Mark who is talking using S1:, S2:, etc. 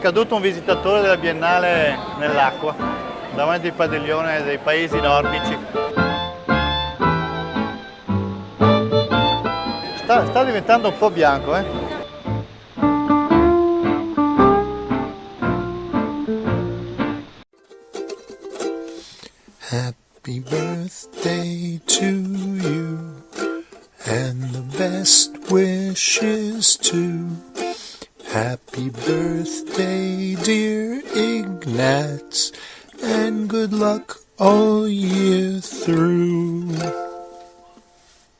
S1: caduto un visitatore della Biennale nell'acqua, davanti al padiglione dei paesi nordici. Sta diventando un po' bianco, eh?
S2: Happy birthday to you, and the best wishes too. Happy birthday, dear Ignatz, and good luck all year through.